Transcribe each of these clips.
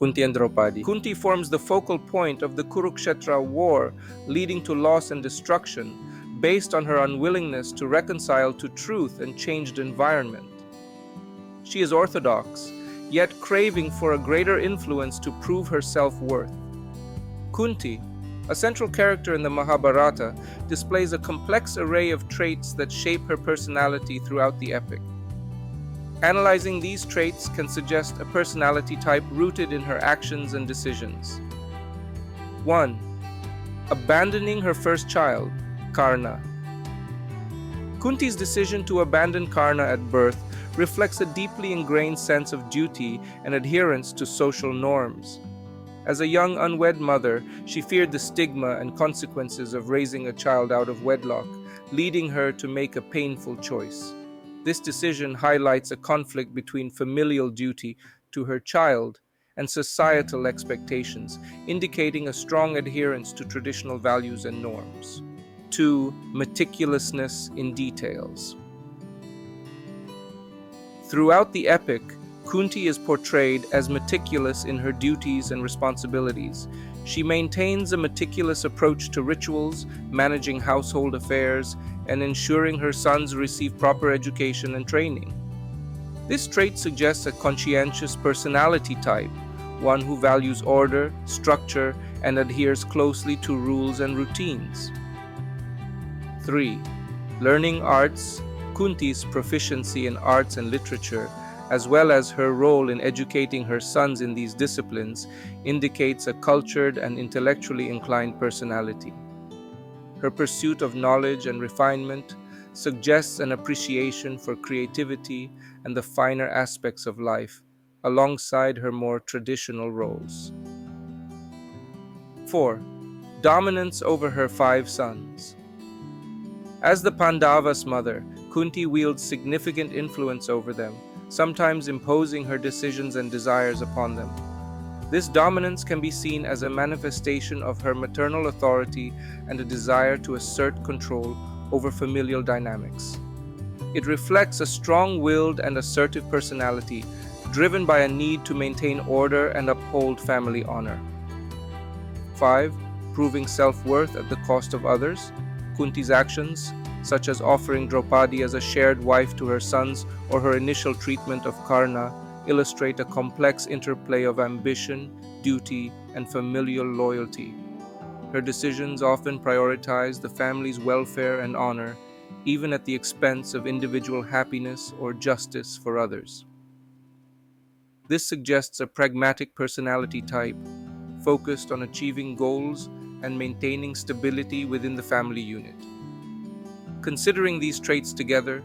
Kunti and Draupadi. Kunti forms the focal point of the Kurukshetra war, leading to loss and destruction, based on her unwillingness to reconcile to truth and changed environment. She is orthodox, yet craving for a greater influence to prove her self-worth. Kunti, a central character in the Mahabharata, displays a complex array of traits that shape her personality throughout the epic. Analyzing these traits can suggest a personality type rooted in her actions and decisions. 1. Abandoning her first child, Karna. Kunti's decision to abandon Karna at birth reflects a deeply ingrained sense of duty and adherence to social norms. As a young unwed mother, she feared the stigma and consequences of raising a child out of wedlock, leading her to make a painful choice. This decision highlights a conflict between familial duty to her child and societal expectations, indicating a strong adherence to traditional values and norms. 2. Meticulousness in details. Throughout the epic, Kunti is portrayed as meticulous in her duties and responsibilities. She maintains a meticulous approach to rituals, managing household affairs, and ensuring her sons receive proper education and training. This trait suggests a conscientious personality type, one who values order, structure, and adheres closely to rules and routines. 3. Learning arts. Kunti's proficiency in arts and literature, as well as her role in educating her sons in these disciplines, indicates a cultured and intellectually inclined personality. Her pursuit of knowledge and refinement suggests an appreciation for creativity and the finer aspects of life, alongside her more traditional roles. 4. Dominance over her 5 sons. As the Pandavas' mother, Kunti wields significant influence over them, sometimes imposing her decisions and desires upon them. This dominance can be seen as a manifestation of her maternal authority and a desire to assert control over familial dynamics. It reflects a strong-willed and assertive personality, driven by a need to maintain order and uphold family honor. 5. Proving self-worth at the cost of others. Kunti's actions, such as offering Draupadi as a shared wife to her sons or her initial treatment of Karna, illustrate a complex interplay of ambition, duty, and familial loyalty. Her decisions often prioritize the family's welfare and honor, even at the expense of individual happiness or justice for others. This suggests a pragmatic personality type, focused on achieving goals and maintaining stability within the family unit. Considering these traits together,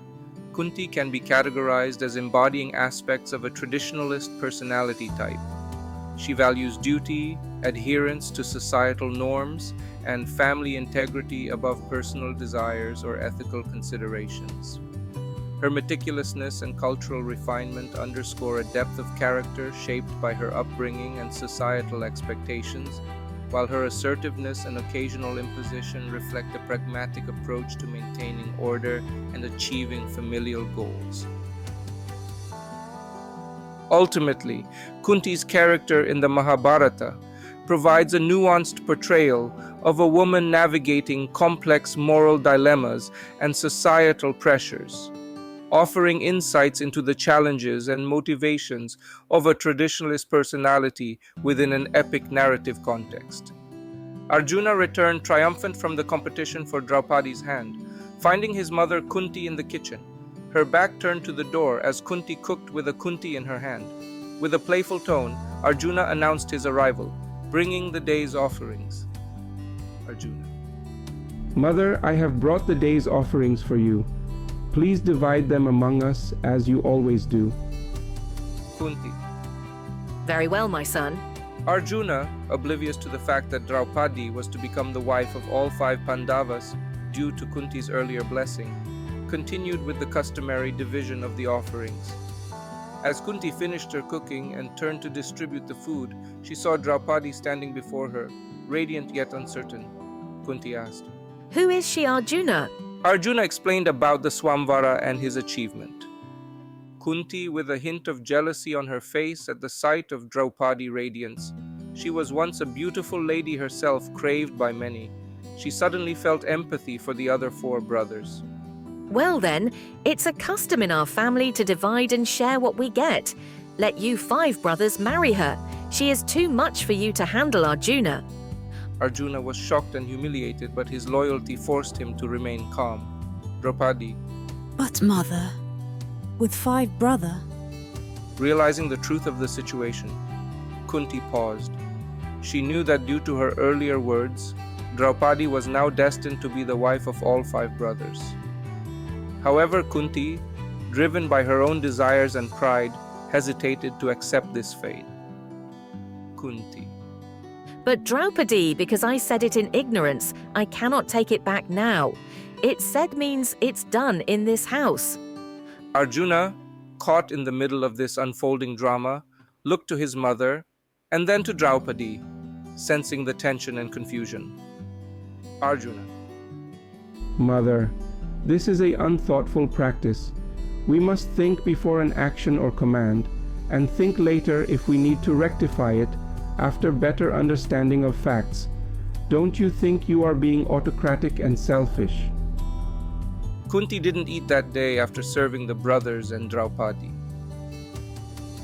Kunti can be categorized as embodying aspects of a traditionalist personality type. She values duty, adherence to societal norms, and family integrity above personal desires or ethical considerations. Her meticulousness and cultural refinement underscore a depth of character shaped by her upbringing and societal expectations, while her assertiveness and occasional imposition reflect a pragmatic approach to maintaining order and achieving familial goals. Ultimately, Kunti's character in the Mahabharata provides a nuanced portrayal of a woman navigating complex moral dilemmas and societal pressures, offering insights into the challenges and motivations of a traditionalist personality within an epic narrative context. Arjuna returned triumphant from the competition for Draupadi's hand, finding his mother Kunti in the kitchen, her back turned to the door as Kunti cooked with a Kunti in her hand. With a playful tone, Arjuna announced his arrival, bringing the day's offerings. Arjuna: Mother, I have brought the day's offerings for you. Please divide them among us as you always do. Kunti: Very well, my son. Arjuna, oblivious to the fact that Draupadi was to become the wife of all 5 Pandavas due to Kunti's earlier blessing, continued with the customary division of the offerings. As Kunti finished her cooking and turned to distribute the food, she saw Draupadi standing before her, radiant yet uncertain. Kunti asked. Who is she, Arjuna? Arjuna explained about the Swamvara and his achievement. Kunti with a hint of jealousy on her face at the sight of Draupadi radiance. She was once a beautiful lady herself, craved by many. She suddenly felt empathy for the other four brothers. Well then, it's a custom in our family to divide and share what we get. Let you 5 brothers marry her. She is too much for you to handle, Arjuna. Arjuna was shocked and humiliated, but his loyalty forced him to remain calm. Draupadi, But mother, with 5 brother, realizing the truth of the situation, Kunti paused. She knew that due to her earlier words, Draupadi was now destined to be the wife of all 5 brothers. However, Kunti, driven by her own desires and pride, hesitated to accept this fate. Kunti. But Draupadi, because I said it in ignorance, I cannot take it back now. It said means it's done in this house. Arjuna, caught in the middle of this unfolding drama, looked to his mother and then to Draupadi, sensing the tension and confusion. Arjuna. Mother, this is an unthoughtful practice. We must think before an action or command, and think later if we need to rectify it after better understanding of facts. Don't you think you are being autocratic and selfish? Kunti didn't eat that day after serving the brothers and Draupadi.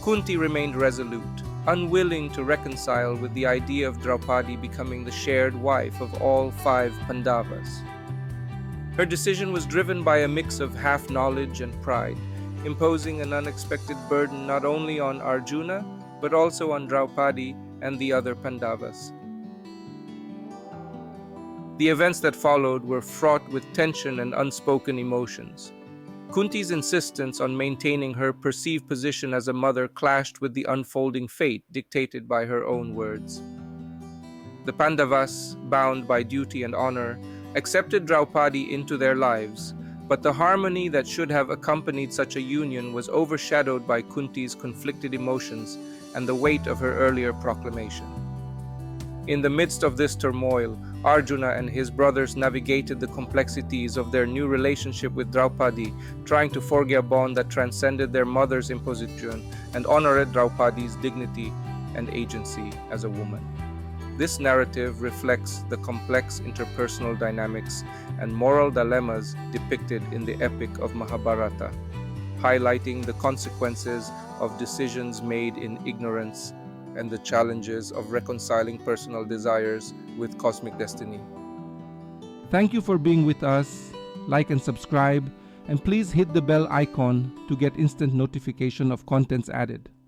Kunti remained resolute, unwilling to reconcile with the idea of Draupadi becoming the shared wife of all 5 Pandavas. Her decision was driven by a mix of half-knowledge and pride, imposing an unexpected burden not only on Arjuna, but also on Draupadi and the other Pandavas. The events that followed were fraught with tension and unspoken emotions. Kunti's insistence on maintaining her perceived position as a mother clashed with the unfolding fate dictated by her own words. The Pandavas, bound by duty and honor, accepted Draupadi into their lives, but the harmony that should have accompanied such a union was overshadowed by Kunti's conflicted emotions and the weight of her earlier proclamation. In the midst of this turmoil, Arjuna and his brothers navigated the complexities of their new relationship with Draupadi, trying to forge a bond that transcended their mother's imposition and honored Draupadi's dignity and agency as a woman. This narrative reflects the complex interpersonal dynamics and moral dilemmas depicted in the epic of Mahabharata, highlighting the consequences of decisions made in ignorance and the challenges of reconciling personal desires with cosmic destiny. Thank you for being with us. Like and subscribe, and please hit the bell icon to get instant notification of contents added.